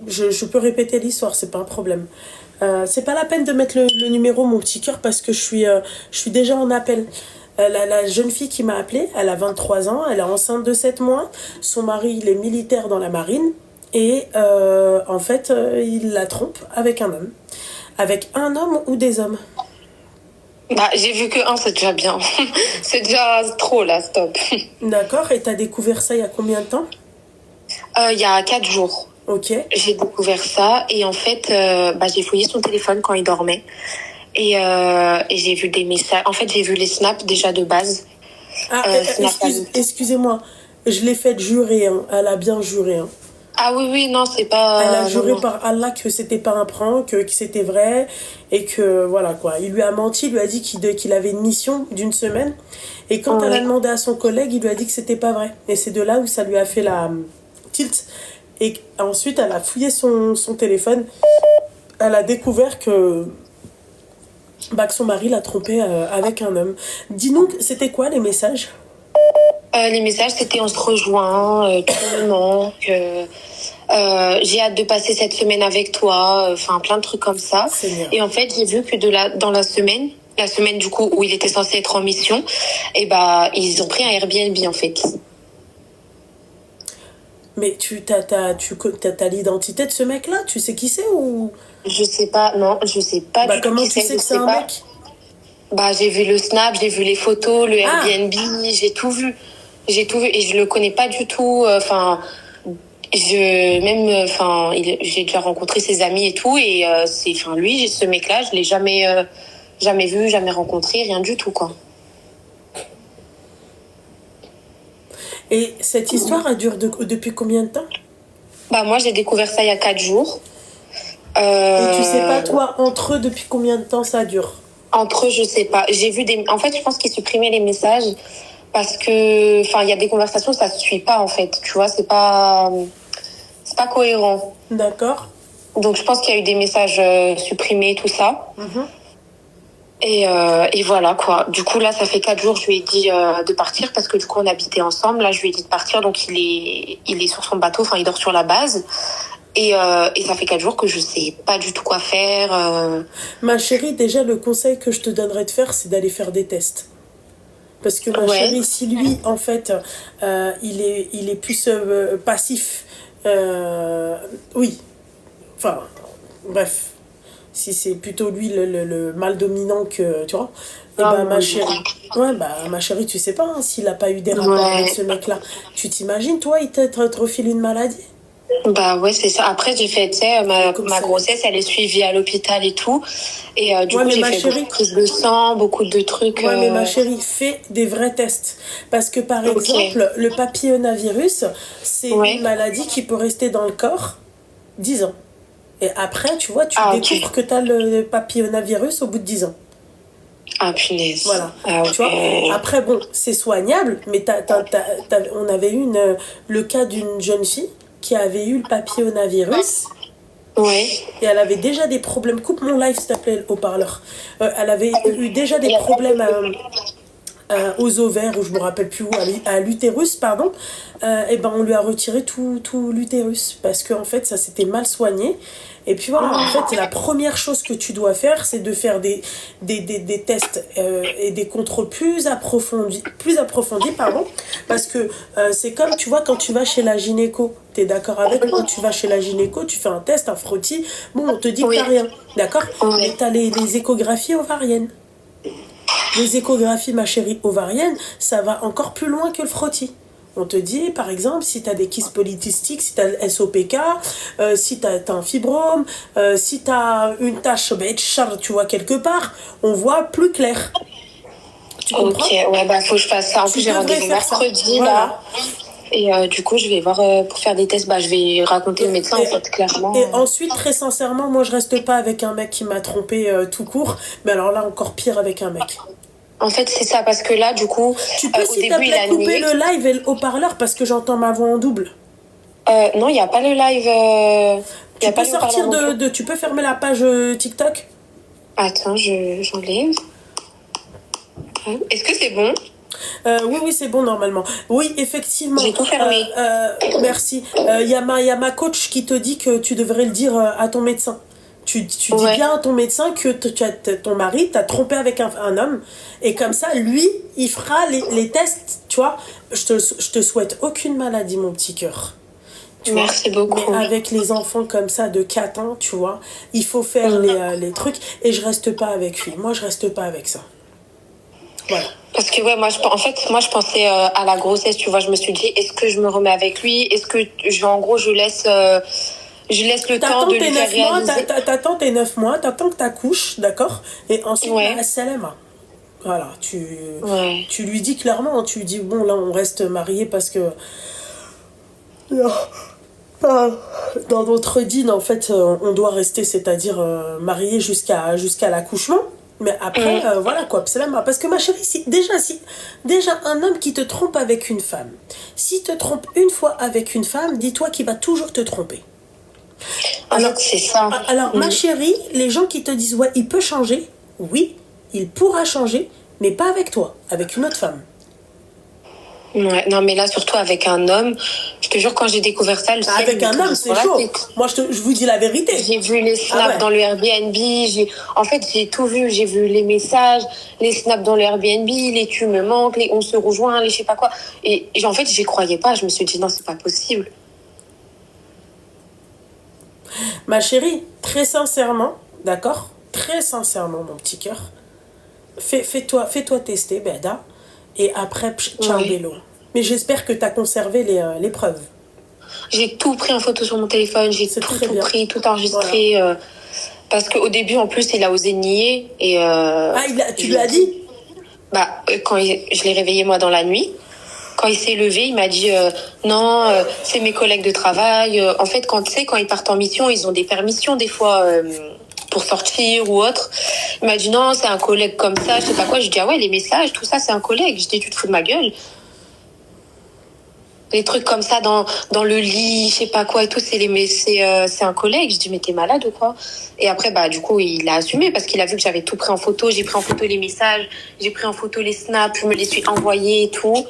je peux répéter l'histoire, c'est pas un problème. C'est pas la peine de mettre le numéro, mon petit cœur, parce que je suis déjà en appel. La jeune fille qui m'a appelée, elle a 23 ans, elle est enceinte de 7 mois. Son mari, il est militaire dans la marine. Et en fait, il la trompe avec un homme. Avec un homme ou des hommes. Bah, j'ai vu que un, c'est déjà bien. C'est déjà trop, là, stop. D'accord, et t'as découvert ça il y a combien de temps? Il y a 4 jours. Ok. J'ai découvert ça et en fait, j'ai fouillé son téléphone quand il dormait et j'ai vu des messages. En fait, j'ai vu les snaps déjà de base. Ah, excusez-moi, je l'ai fait jurer, hein. Elle a bien juré. Hein. Ah oui, oui, non, c'est pas... Elle a juré non. par Allah que c'était pas un prank, que c'était vrai, et que voilà quoi. Il lui a menti, il lui a dit qu'il avait une mission d'une semaine, et quand elle a demandé à son collègue, il lui a dit que c'était pas vrai. Et c'est de là où ça lui a fait la tilt. Et ensuite, elle a fouillé son téléphone, elle a découvert que son mari l'a trompée avec un homme. Dis-nous, c'était quoi les messages? Les messages, c'était on se rejoint, tout le monde, j'ai hâte de passer cette semaine avec toi, enfin plein de trucs comme ça. Et en fait, j'ai vu que dans la semaine du coup où il était censé être en mission, et ils ont pris un Airbnb en fait. Mais t'as l'identité de ce mec-là? Tu sais qui c'est ou... Je sais pas, non, je sais pas du tout. Comment tu sais que c'est un mec? J'ai vu le snap, j'ai vu les photos, le Airbnb, j'ai tout vu. J'ai tout vu et je le connais pas du tout. J'ai déjà rencontré ses amis et tout et lui, ce mec-là, je l'ai jamais vu, jamais rencontré, rien du tout quoi. Et cette histoire, elle dure depuis combien de temps? Moi, j'ai découvert ça il y a 4 jours. Et tu sais pas, toi, entre eux, depuis combien de temps ça dure? Entre eux, je sais pas. En fait, je pense qu'ils supprimaient les messages parce que, il y a des conversations, ça se suit pas, en fait. Tu vois, c'est pas cohérent. D'accord. Donc, je pense qu'il y a eu des messages supprimés, tout ça. Mm-hmm. Et voilà, quoi. Du coup, là, ça fait 4 jours, je lui ai dit de partir parce que, du coup, on habitait ensemble. Là, je lui ai dit de partir, donc il est sur son bateau, il dort sur la base. Et ça fait 4 jours que je sais pas du tout quoi faire. Ma chérie, déjà, le conseil que je te donnerais de faire, c'est d'aller faire des tests. Parce que ma chérie, si lui, en fait, il est plus passif, oui, enfin, bref, si c'est plutôt lui le mal dominant que, tu vois, ma chérie, ma chérie, tu sais pas, hein, s'il a pas eu des rapports avec ce mec-là, tu t'imagines, toi, il te refile une maladie? Ouais, c'est ça. Après, j'ai fait, tu sais, ma grossesse, elle est suivie à l'hôpital et tout. Et du coup, j'ai fait beaucoup de prises de sang, beaucoup de trucs. Ouais, mais ma chérie, fais des vrais tests. Parce que, par exemple, le papillomavirus, c'est une maladie qui peut rester dans le corps 10 ans. Et après, tu vois, tu découvres que tu as le papillomavirus au bout de 10 ans. Ah, punaise. Voilà. Tu vois, après, bon, c'est soignable, mais on avait eu le cas d'une jeune fille qui avait eu le papillomavirus. Ouais. Et elle avait déjà des problèmes. Coupe mon live, s'il te plaît, le haut-parleur. Elle avait eu déjà des problèmes aux ovaires, ou je me rappelle plus où, à l'utérus, pardon. On lui a retiré tout l'utérus parce qu'en fait, ça s'était mal soigné. Et puis voilà, en fait, la première chose que tu dois faire, c'est de faire des tests et des contrôles plus approfondis, pardon, parce que c'est comme, tu vois, quand tu vas chez la gynéco, t'es d'accord avec moi, tu vas chez la gynéco, tu fais un test, un frottis, bon, on te dit que t'as rien, d'accord? Mais t'as les échographies ovariennes. Les échographies, ma chérie, ovariennes, ça va encore plus loin que le frottis. On te dit, par exemple, si tu as des kystes polycystiques, si tu as le SOPK, si tu as un fibrome, si tu as une tache, tu vois, quelque part, on voit plus clair. Tu comprends? Ok, faut que je fasse ça. En plus, j'ai rendez-vous mercredi, là. Et du coup, je vais voir pour faire des tests. Je vais raconter au médecin, en fait, clairement. Et ensuite, très sincèrement, moi, je reste pas avec un mec qui m'a trompé tout court. Mais alors là, encore pire avec un mec. En fait, c'est ça, parce que là, du coup, tu peux, s'il te plaît, couper le live et le haut-parleur parce que j'entends ma voix en double. Non, il n'y a pas le live. Tu peux sortir tu peux fermer la page TikTok? Attends, j'enlève. Est-ce que c'est bon? Oui, oui, c'est bon normalement. Oui, effectivement. J'ai tout fermé. Merci. Y a ma coach qui te dit que tu devrais le dire à ton médecin. Tu dis bien à ton médecin que ton mari t'a trompé avec un homme. Et comme ça, lui, il fera les tests. Tu vois, je te souhaite aucune maladie, mon petit cœur. Merci beaucoup. Mais avec les enfants comme ça de 4 ans, tu vois, il faut faire les trucs. Et je reste pas avec lui. Moi, je reste pas avec ça. Voilà. Parce que ouais, moi je pensais à la grossesse, tu vois, je me suis dit est-ce que je me remets avec lui, est-ce que je laisse le temps de lui faire réaliser. T'attends tes 9 mois, t'attends que t'accouches, d'accord, et ensuite salama. Voilà, tu lui dis clairement, tu lui dis bon là on reste mariés parce que dans notre dîne en fait on doit rester, c'est-à-dire mariés jusqu'à l'accouchement. Mais après, voilà quoi, parce que ma chérie, si déjà un homme qui te trompe avec une femme, s'il te trompe une fois avec une femme, dis-toi qu'il va toujours te tromper. Alors, c'est ça. Alors, ma chérie, les gens qui te disent, ouais, il peut changer, oui, il pourra changer, mais pas avec toi, avec une autre femme. Ouais, non, mais là, surtout avec un homme, je te jure, quand j'ai découvert ça, avec un homme, c'est chaud. Moi, je vous dis la vérité. J'ai vu les snaps dans le Airbnb, en fait, j'ai tout vu. J'ai vu les messages, les snaps dans le Airbnb, les tu me manques, les on se rejoint, les je sais pas quoi. Et en fait, j'y croyais pas. Je me suis dit, non, c'est pas possible. Ma chérie, très sincèrement, d'accord? Très sincèrement, mon petit cœur, fais-toi tester, Beda. Et après, ciao bello. Mais j'espère que tu as conservé les preuves. J'ai tout pris en photo sur mon téléphone, j'ai tout pris, tout enregistré. Voilà. Parce qu'au début, en plus, il a osé nier. Et, tu lui as dit? Quand je l'ai réveillé, moi, dans la nuit, quand il s'est levé, il m'a dit non, c'est mes collègues de travail. En fait, quand ils partent en mission, ils ont des permissions des fois pour sortir ou autre. Il m'a dit non, c'est un collègue comme ça, je sais pas quoi. Je dis ah ouais, les messages, tout ça, c'est un collègue. Je dis tu te fous de ma gueule. Les trucs comme ça dans le lit, je sais pas quoi et tout, c'est un collègue. Je dis mais t'es malade ou quoi? Et après du coup il a assumé parce qu'il a vu que j'avais tout pris en photo. J'ai pris en photo les messages, j'ai pris en photo les snaps, je me les suis envoyés et tout.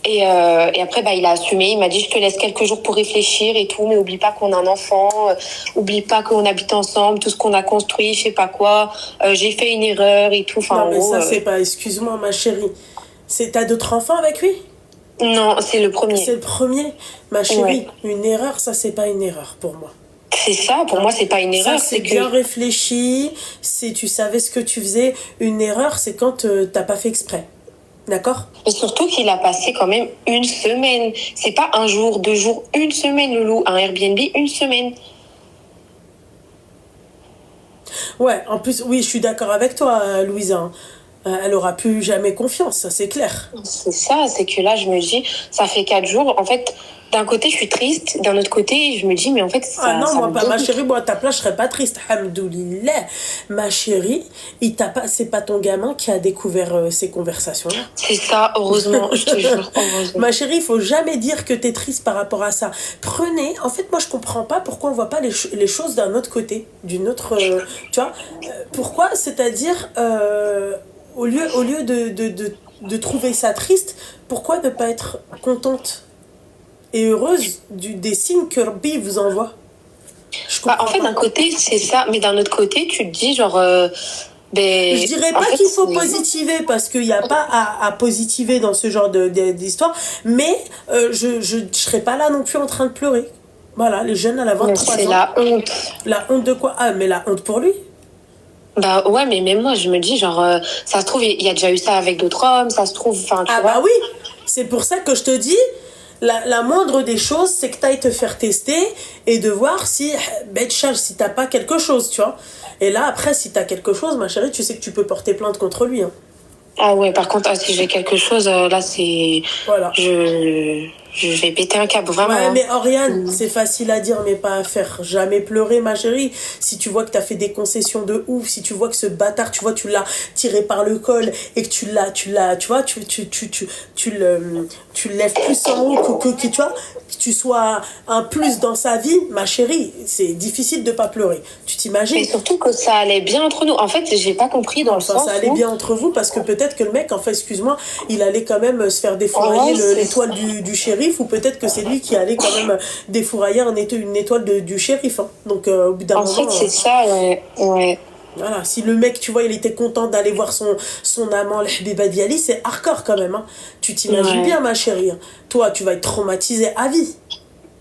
Et après, il a assumé. Il m'a dit, je te laisse quelques jours pour réfléchir et tout, mais oublie pas qu'on a un enfant, oublie pas qu'on habite ensemble, tout ce qu'on a construit, je sais pas quoi. J'ai fait une erreur et tout. Non, mais ça, c'est pas... Excuse-moi, ma chérie. T'as d'autres enfants avec lui? Non, c'est le premier. C'est le premier? Ma chérie, une erreur, ça, c'est pas une erreur pour moi. C'est ça, pour moi, c'est pas une erreur. Ça, c'est bien réfléchi, tu savais ce que tu faisais. Une erreur, c'est quand t'as pas fait exprès. D'accord? Et surtout qu'il a passé quand même une semaine. C'est pas un jour, 2 jours, une semaine, Loulou. Un Airbnb, une semaine. Ouais, en plus, oui, je suis d'accord avec toi, Louisa. Elle aura plus jamais confiance, ça c'est clair. C'est ça, c'est que là, je me dis, ça fait 4 jours. En fait, d'un côté, je suis triste. D'un autre côté, je me dis, mais en fait, ça... non, moi, ma chérie, moi, à ta place, je serais pas triste. Hamdoulilah. Ma chérie, c'est pas ton gamin qui a découvert ces conversations-là. C'est ça, heureusement, je te jure, heureusement. Ma chérie, il faut jamais dire que t'es triste par rapport à ça. En fait, moi, je comprends pas pourquoi on voit pas les choses d'un autre côté, d'une autre... tu vois, pourquoi, c'est-à-dire... au lieu de trouver ça triste, pourquoi ne pas être contente et heureuse des signes que Rabbi vous envoie? En fait, d'un côté, c'est ça, mais d'un autre côté, tu te dis genre... je dirais pas qu'il faut positiver parce qu'il n'y a pas à positiver dans ce genre d'histoire, mais je serais pas là non plus en train de pleurer. Voilà, les jeunes à la 23 ans. C'est la honte. La honte de quoi? Ah, mais la honte pour lui. Ouais, mais même moi, je me dis, genre, ça se trouve, il y a déjà eu ça avec d'autres hommes, ça se trouve, enfin, tu vois. Oui, c'est pour ça que je te dis, la moindre des choses, c'est que tu ailles te faire tester et de voir si t'as pas quelque chose, tu vois. Et là, après, si t'as quelque chose, ma chérie, tu sais que tu peux porter plainte contre lui. Hein. Ah ouais, par contre, si j'ai quelque chose, là, c'est... Voilà. Je je vais péter un câble, vraiment. Ouais, mais Oriane, c'est facile à dire, mais pas à faire. Jamais pleurer, ma chérie. Si tu vois que t'as fait des concessions de ouf, si tu vois que ce bâtard, tu vois, tu l'as tiré par le col et que tu vois, tu le lèves plus en haut que tu vois, que tu sois un plus dans sa vie, ma chérie, c'est difficile de pas pleurer. Tu t'imagines? Et surtout que ça allait bien entre nous. En fait, j'ai pas compris dans le sens ça allait bien entre vous parce que peut-être que le mec, en fait, excuse-moi, il allait quand même se faire défourailler l'étoile du shérif, ou peut-être que c'est lui qui allait quand même défourailler une étoile du shérif. Hein. Donc, au bout d'un moment... En fait, c'est ça, ouais. Voilà, si le mec, tu vois, il était content d'aller voir son amant, le Habiba Diali, c'est hardcore quand même. Hein. Tu t'imagines bien, ma chérie. Hein. Toi, tu vas être traumatisée à vie.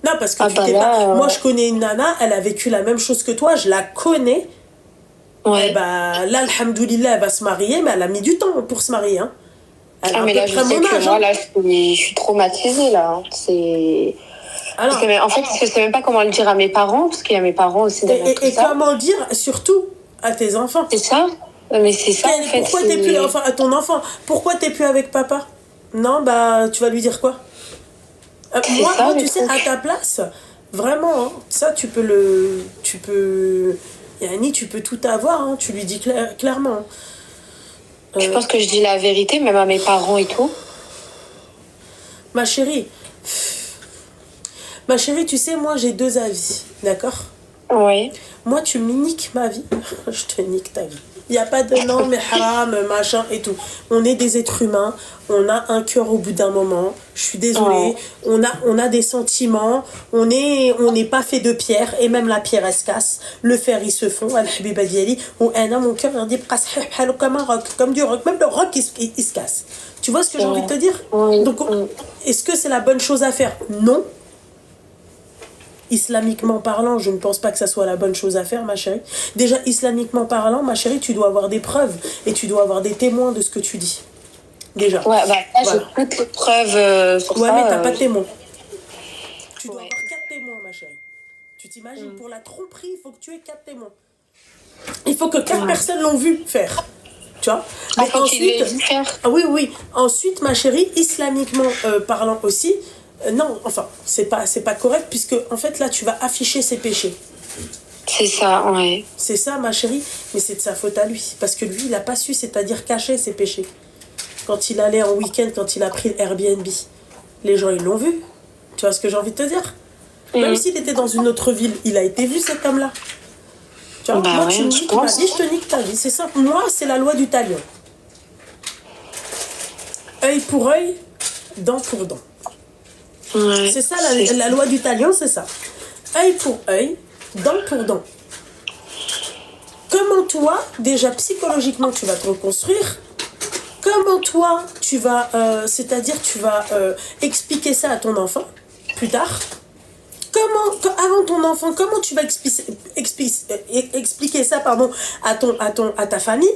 Non, parce que Moi, je connais une nana, elle a vécu la même chose que toi, je la connais. Ouais. Et bah, là, alhamdoulilah, elle va se marier, mais elle a mis du temps pour se marier. Hein. Mais là, je sais que moi, là, je suis traumatisée, là. C'est... Alors, que, en fait, je sais même pas comment le dire à mes parents, parce qu'il y a mes parents aussi derrière tout ça. Et comment le dire, surtout, à tes enfants. C'est ça. Mais c'est ça, en fait. Pourquoi t'es plus... Enfin, à ton enfant, pourquoi t'es plus avec papa? Non, bah, tu vas lui dire quoi? Moi, tu sais, à ta place, vraiment, hein, ça, tu peux... Yanni, tu peux tout avoir, hein, tu lui dis clairement. Je pense que je dis la vérité, même à mes parents et tout. Ma chérie, tu sais, moi, j'ai deux avis, d'accord? Oui. Moi, tu me niques ma vie, je te nique ta vie. Il n'y a pas de non, mais haram, machin et tout. On est des êtres humains, on a un cœur au bout d'un moment. Je suis désolée, on a des sentiments, on n'est pas fait de pierre, et même la pierre, elle se casse. Le fer, il se fond, al-Habiba Diali, ou mon cœur, il dit comme un roc, comme du roc. Même le roc, il se casse. Tu vois ce que j'ai envie de te dire? Donc, est-ce que c'est la bonne chose à faire? Non. Islamiquement parlant, je ne pense pas que ça soit la bonne chose à faire, ma chérie. Déjà, islamiquement parlant, ma chérie, tu dois avoir des preuves et tu dois avoir des témoins de ce que tu dis. Déjà. Ouais, bah là, j'ai toutes les preuves sur ça. Ouais, mais t'as pas de témoins. Tu dois avoir 4 témoins, ma chérie. Tu t'imagines, pour la tromperie, il faut que tu aies 4 témoins. Il faut que 4 personnes l'ont vu faire. Tu vois? Mais ensuite, oui. Ensuite, ma chérie, islamiquement parlant aussi, non, enfin, c'est pas correct, puisque en fait là tu vas afficher ses péchés. C'est ça, ouais. C'est ça, ma chérie, mais c'est de sa faute à lui, parce que lui il a pas su, c'est-à-dire cacher ses péchés. Quand il allait en week-end, quand il a pris Airbnb, les gens ils l'ont vu. Tu vois ce que j'ai envie de te dire? Même s'il était dans une autre ville, il a été vu, cet homme-là. Tu vois, moi tu me dis, tu m'as dit, je te nique ta vie, c'est simple. Moi c'est la loi du talion. Œil pour œil, dent pour dent. Ouais, c'est ça, la loi du talion, c'est ça. Œil pour œil, dent pour dent. Comment toi, déjà psychologiquement, tu vas te reconstruire? Comment toi, tu vas, expliquer ça à ton enfant, plus tard? Avant ton enfant, comment tu vas expliquer ça, à ta famille?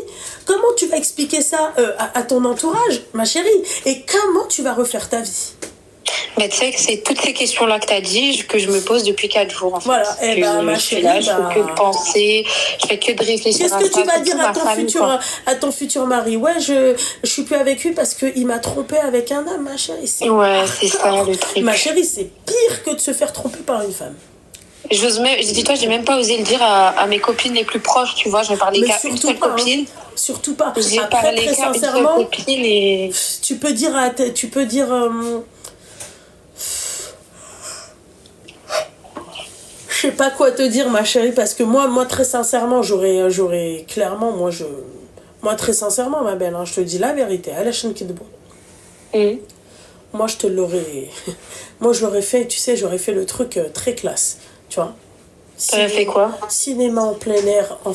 Comment tu vas expliquer ça à ton entourage, ma chérie? Et comment tu vas refaire ta vie? Mais tu sais que c'est toutes ces questions-là que tu as dit que je me pose depuis 4 jours. En fait. Voilà, et ma chérie, je fais que de penser, je fais que de réfléchir. Qu'est-ce que tu vas dire à ton futur mari? Ouais, je suis plus avec lui parce qu'il m'a trompé avec un homme, ma chérie. Ouais, c'est ça le truc. Ma chérie, c'est pire que de se faire tromper par une femme. Dis-toi, j'ai même pas osé le dire à mes copines les plus proches, tu vois. J'ai parlé qu'à une seule copine. Surtout pas. J'ai parlé qu'à une seule copine et... Tu peux dire... Je sais pas quoi te dire, ma chérie, parce que moi très sincèrement, j'aurais clairement, moi très sincèrement, ma belle, hein, je te dis la vérité, à la chaîne qui de bon. Moi je l'aurais fait, tu sais, j'aurais fait le truc très classe, tu vois. T'aurais fait quoi? Cinéma en plein air, en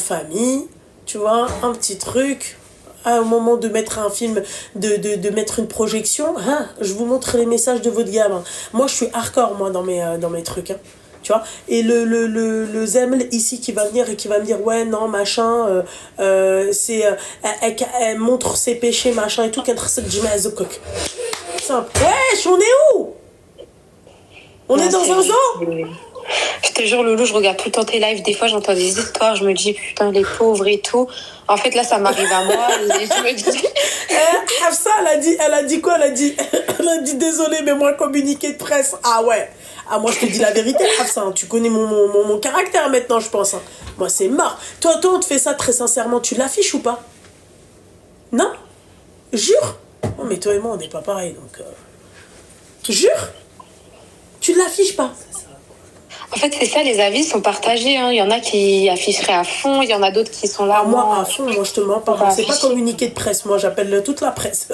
tu vois, un petit truc. Au moment de mettre un film, de mettre une projection, hein, je vous montre les messages de votre gamme. Moi je suis hardcore, moi, dans mes trucs, hein. Tu vois, et le Zeml ici qui va venir et qui va me dire ouais non machin elle montre ses péchés machin et tout qu'elle simple. Wesh, on est où? On est dans un zoo? Je te jure, Loulou, je regarde tout le temps tes lives. Des fois, j'entends des histoires. Je me dis, putain, les pauvres et tout. En fait, là, ça m'arrive à moi. Et je me dis... Hafsa, elle a dit quoi? Elle a dit désolé, mais moi, communiqué de presse. Ah ouais. Ah, moi, je te dis la vérité, Hafsa. Hein. Tu connais mon caractère maintenant, je pense. Hein. Moi, c'est mort. Toi, on te fait ça très sincèrement. Tu l'affiches ou pas? Non? Jure? Oh, mais toi et moi, on n'est pas pareil, donc... Jure? Tu ne l'affiches pas? En fait, c'est ça, les avis sont partagés. Hein. Il y en a qui afficheraient à fond, il y en a d'autres qui sont là. Moi, à fond, moi, je te mens pas. C'est pas communiqué de presse. Moi, j'appelle toute la presse.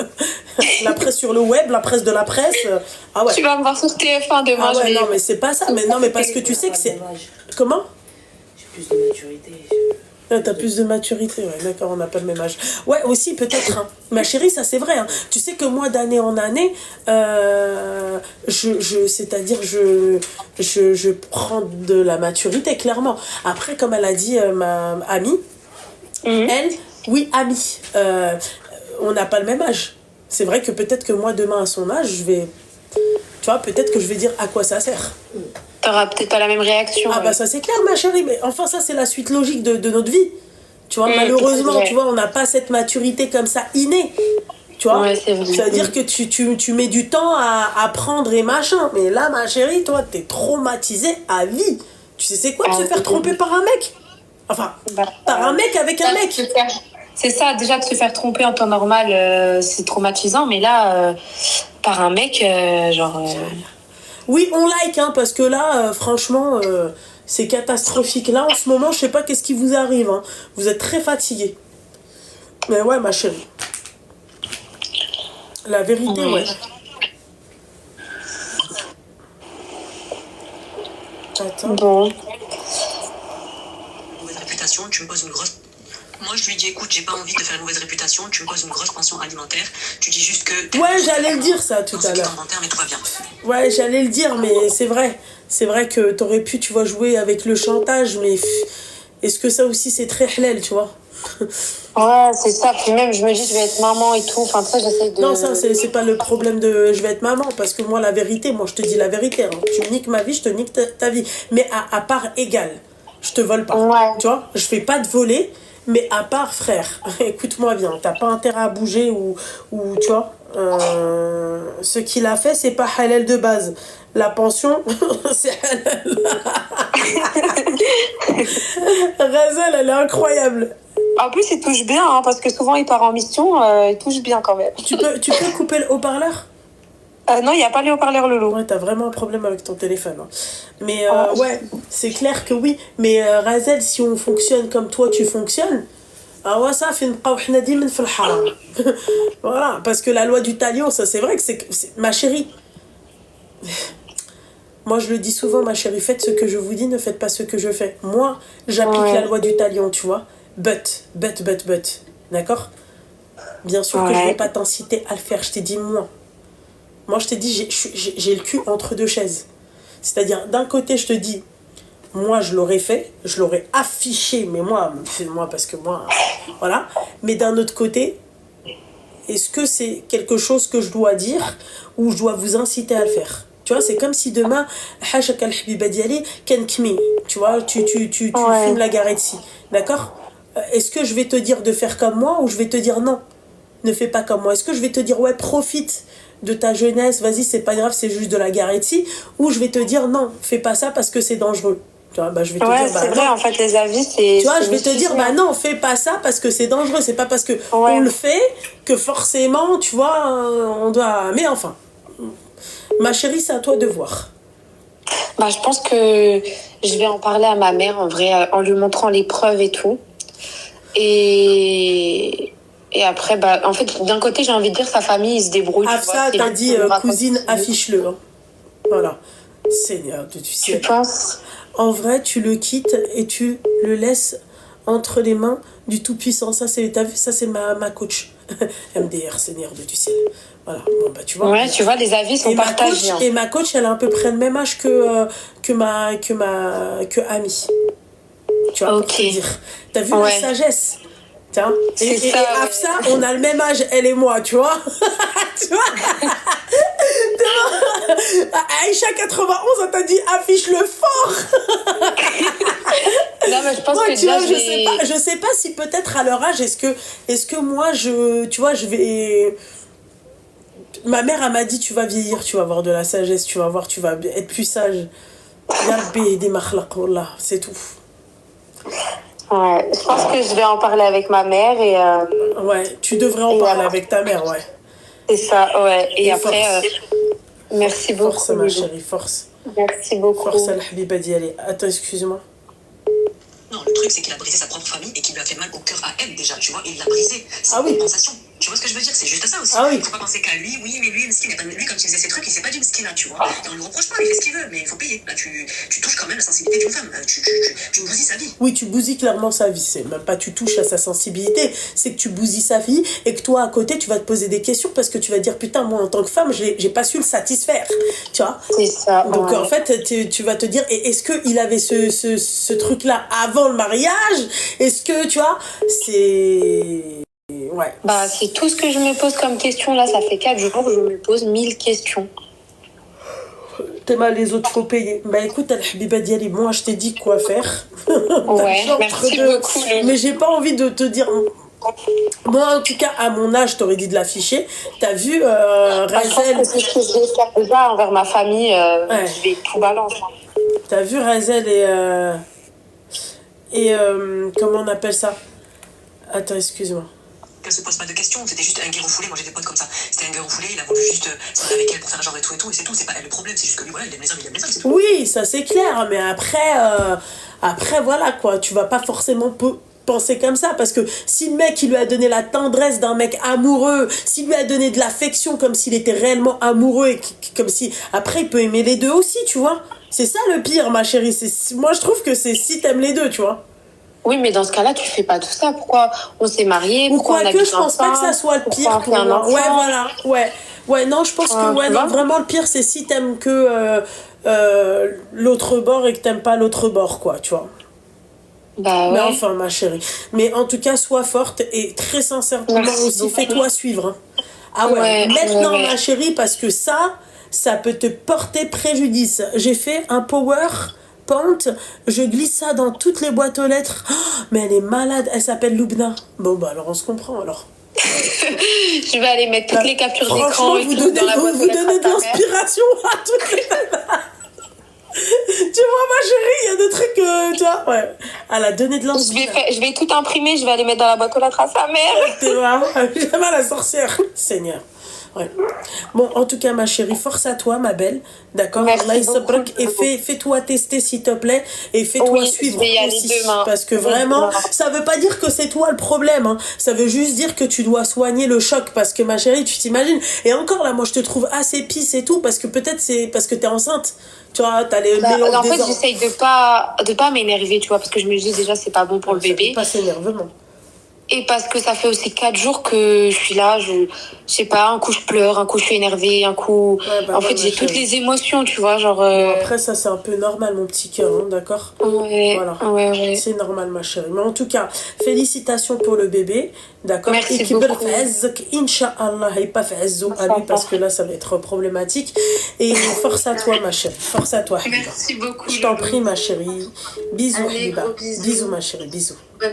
La presse sur le web, la presse de la presse. Ah ouais. Tu vas me voir sur TF1 demain. Ah ouais, non, mais c'est pas ça. Mais non, mais parce que tu sais que c'est... Comment? J'ai plus de maturité. T'as plus de maturité, ouais, d'accord, on n'a pas le même âge. Ouais, aussi, peut-être, hein. Ma chérie, ça c'est vrai, hein. Tu sais que moi, d'année en année, c'est-à-dire, je prends de la maturité, clairement. Après, comme elle a dit, ma amie, elle, oui, amie, on n'a pas le même âge. C'est vrai que peut-être que moi, demain, à son âge, tu vois, peut-être que je vais dire à quoi ça sert. T'auras peut-être pas la même réaction. Ah bah ça c'est clair ma chérie, mais enfin ça c'est la suite logique de notre vie. Tu vois, malheureusement, tu vois, on n'a pas cette maturité comme ça innée. Tu vois, ouais, c'est vrai. C'est-à-dire que tu mets du temps à apprendre et machin. Mais là ma chérie, toi t'es traumatisée à vie. Tu sais c'est quoi de se faire tromper par un mec? Enfin, par un mec avec un mec. C'est ça, déjà de se faire tromper en temps normal, c'est traumatisant, mais là, par un mec, genre... Oui, on like, hein, parce que là, franchement, c'est catastrophique. Là, en ce moment, je sais pas qu'est-ce qui vous arrive. Hein. Vous êtes très fatigués. Mais ouais, ma chérie. La vérité, ouais. Attends. Bon. Mauvaise réputation, tu me poses une grosse... Moi, je lui dis, écoute, j'ai pas envie de faire une mauvaise réputation, tu me poses une grosse pension alimentaire, tu dis juste que... Ouais, j'allais le dire ça tout à l'heure. Mais tout va bien. Ouais, j'allais le dire, mais c'est vrai. C'est vrai que t'aurais pu, tu vois, jouer avec le chantage, mais est-ce que ça aussi, c'est très halal, tu vois? Ouais, c'est ça. Puis même, je me dis, je vais être maman et tout. Enfin, ça, j'essaie de... Non, ça, c'est pas le problème de je vais être maman, parce que moi, la vérité, moi, je te dis la vérité. Hein. Tu me niques ma vie, je te nique ta vie. Mais à part égale, je te vole pas. Ouais. Tu vois, je fais pas de voler. Mais à part, frère, écoute-moi bien, t'as pas intérêt à bouger ou tu vois, ce qu'il a fait, c'est pas halal de base. La pension, c'est halal. Razel, elle est incroyable. En plus, il touche bien, hein, parce que souvent, il part en mission, il touche bien quand même. Tu peux couper le haut-parleur? Non, il n'y a pas les haut-parleurs Lolo. Ouais, t'as vraiment un problème avec ton téléphone. Hein. Mais ouais, c'est clair que oui. Mais Razel, si on fonctionne comme toi, tu fonctionnes, ah ouais, ça fait une voilà, parce que la loi du talion, ça c'est vrai que c'est ma chérie. Moi, je le dis souvent, ma chérie, faites ce que je vous dis, ne faites pas ce que je fais. Moi, j'applique la loi du talion, tu vois. But. D'accord? Bien sûr que je vais pas t'inciter à le faire, je t'ai dit moi. Moi, je t'ai dit, j'ai le cul entre deux chaises. C'est-à-dire, d'un côté, je te dis, moi, je l'aurais fait, je l'aurais affiché, mais moi, parce que moi, voilà. Mais d'un autre côté, est-ce que c'est quelque chose que je dois dire ou je dois vous inciter à le faire? Tu vois, c'est comme si demain, Hachak al-Habiba Diali, Ken Kmi, tu vois, tu fumes la Garetsi, d'accord? Est-ce que je vais te dire de faire comme moi ou je vais te dire non, ne fais pas comme moi? Est-ce que je vais te dire, ouais, profite de ta jeunesse, vas-y, c'est pas grave, c'est juste de la Garetsi, ou je vais te dire non, fais pas ça parce que c'est dangereux. Tu vois, bah, je vais te dire, bah, c'est vrai, en fait, les avis, c'est... Tu vois, je vais te dire, bah non, fais pas ça parce que c'est dangereux. C'est pas parce que on le fait que forcément, tu vois, on doit... Mais enfin, ma chérie, c'est à toi de voir. Bah, je pense que je vais en parler à ma mère, en vrai, en lui montrant les preuves et tout. Et après, bah, en fait, d'un côté, j'ai envie de dire, sa famille, ils se débrouillent. Ah, ça, t'as dit, cousine, affiche-le. Hein. Voilà. Seigneur de Dieu ciel. Tu penses? En vrai, tu le quittes et tu le laisses entre les mains du Tout-Puissant. Ça, t'as vu, ça, c'est ma coach. MDR, Seigneur de Dieu ciel. Voilà. Bon, bah, tu vois. Ouais, tu vois, les avis sont partagés. Et ma coach, elle a à peu près le même âge que Ami. Tu vois, pour te dire. T'as vu la sagesse? Tiens. Et Hafsa, on a le même âge, elle et moi, tu vois. Tu vois. Aïcha 91, on t'a dit affiche-le fort. Non, mais je je pense moi, que tu déjà, vois, je sais pas si peut-être à leur âge, est-ce que moi, tu vois, je vais... Ma mère, elle m'a dit, tu vas vieillir, tu vas avoir de la sagesse, tu vas voir, tu vas être plus sage. Yarbi des makhlaq, wallah, c'est tout. Ouais, je pense que je vais en parler avec ma mère et... Ouais, tu devrais en parler avec ta mère, ouais. C'est ça, ouais. Et après, merci beaucoup. Force, ma chérie, force. Merci beaucoup. Force à la Habiba d'y aller. Attends, excuse-moi. Non, le truc, c'est qu'il a brisé sa propre famille et qu'il lui a fait mal au cœur à elle, déjà, tu vois. Et il l'a brisé. C'est une compensation. Tu vois ce que je veux dire? C'est juste ça aussi. Il faut pas penser qu'à lui, oui, mais lui, lui, quand il faisait ses trucs, il s'est pas dit ce qu'il a, tu vois. Et on lui reproche pas, il fait ce qu'il veut, mais il faut payer. Là, tu touches quand même la sensibilité d'une femme. Tu bousilles sa vie. Oui, tu bousilles clairement sa vie. C'est même pas tu touches à sa sensibilité, c'est que tu bousilles sa vie et que toi, à côté, tu vas te poser des questions parce que tu vas dire, putain, moi, en tant que femme, j'ai pas su le satisfaire. Tu vois? C'est ça. Donc, en fait, tu vas te dire, est-ce qu'il avait ce truc-là avant le mariage? Est-ce que, tu vois, c'est... Ouais. Bah, c'est tout ce que je me pose comme question là. Ça fait 4 jours que je me pose 1000 questions. T'es mal, les autres faut payer. Bah écoute, Al-Habiba Diali, moi je t'ai dit quoi faire. Ouais, merci beaucoup. Mais j'ai pas envie de te dire. Moi, en tout cas, à mon âge, t'aurais dit de l'afficher. T'as vu Razel. C'est ce que je vais faire déjà envers ma famille. Je vais tout balancer. T'as vu Razel et comment on appelle ça? Attends, excuse-moi. Qu'elle se pose pas de questions, c'était juste un gars refoulé. Moi j'ai des potes comme ça, c'était un gars refoulé, il a voulu juste s'en avec elle pour faire genre et tout, et c'est tout, c'est pas elle le problème, c'est juste que lui voilà, il aime les hommes, c'est tout. Oui, ça c'est clair, mais après voilà quoi, tu vas pas forcément penser comme ça, parce que si le mec il lui a donné la tendresse d'un mec amoureux, s'il lui a donné de l'affection comme s'il était réellement amoureux, et comme si après il peut aimer les deux aussi, tu vois. C'est ça le pire, ma chérie, moi je trouve que c'est si t'aimes les deux, tu vois. Oui, mais dans ce cas-là, tu fais pas tout ça. Pourquoi on s'est mariés? Pourquoi on a je pense pas que ça soit le pire pour moi. Ouais, voilà. Ouais, non, je pense que non, vraiment le pire, c'est si t'aimes que l'autre bord et que t'aimes pas l'autre bord, quoi, tu vois. Bah ouais. Mais enfin, ma chérie. Mais en tout cas, sois forte et très sincèrement aussi, fais-toi suivre. Hein. Ah ouais, maintenant, ma chérie, parce que ça peut te porter préjudice. J'ai fait un power... je glisse ça dans toutes les boîtes aux lettres. Oh, mais elle est malade, elle s'appelle Loubna. Bon bah alors on se comprend alors. Je vais aller mettre toutes les captures d'écran et vous tout dans la boîte aux lettres. Vous donnez de l'inspiration à toutes les... Tu vois ma chérie, il y a des trucs tu vois, ouais. Elle a donné de l'inspiration. Je vais tout imprimer, je vais aller mettre dans la boîte aux lettres à sa mère. Tu vois, jamais la sorcière. Seigneur. Ouais. Bon, en tout cas, ma chérie, force à toi, ma belle. D'accord? Et fais-toi tester, s'il te plaît. Et fais-toi suivre aussi. Parce que vraiment, ça veut pas dire que c'est toi le problème. Hein. Ça veut juste dire que tu dois soigner le choc. Parce que, ma chérie, tu t'imagines. Et encore là, moi, je te trouve assez pisse et tout. Parce que peut-être c'est parce que t'es enceinte. Tu vois, t'as les mélanges en fait, j'essaye de pas m'énerver, tu vois. Parce que je me dis déjà, c'est pas bon pour le bébé. Pas s'énervement. Et parce que ça fait aussi 4 jours que je suis là, je sais pas, un coup je pleure, un coup je suis énervée, un coup... en fait, j'ai toutes les émotions, tu vois, genre... Après, ça, c'est un peu normal, mon petit cœur, hein, d'accord? Ouais, voilà. Ouais. C'est normal, ma chérie. Mais en tout cas, félicitations pour le bébé, d'accord? Merci et beaucoup. Inch'Allah, et pas fait à lui, parce que là, ça va être problématique. Et force à toi, ma chérie. Force à toi, Habiba. Merci beaucoup. Je t'en prie, ma chérie. Bisous, Habiba. Bisous, ma chérie. Bisous.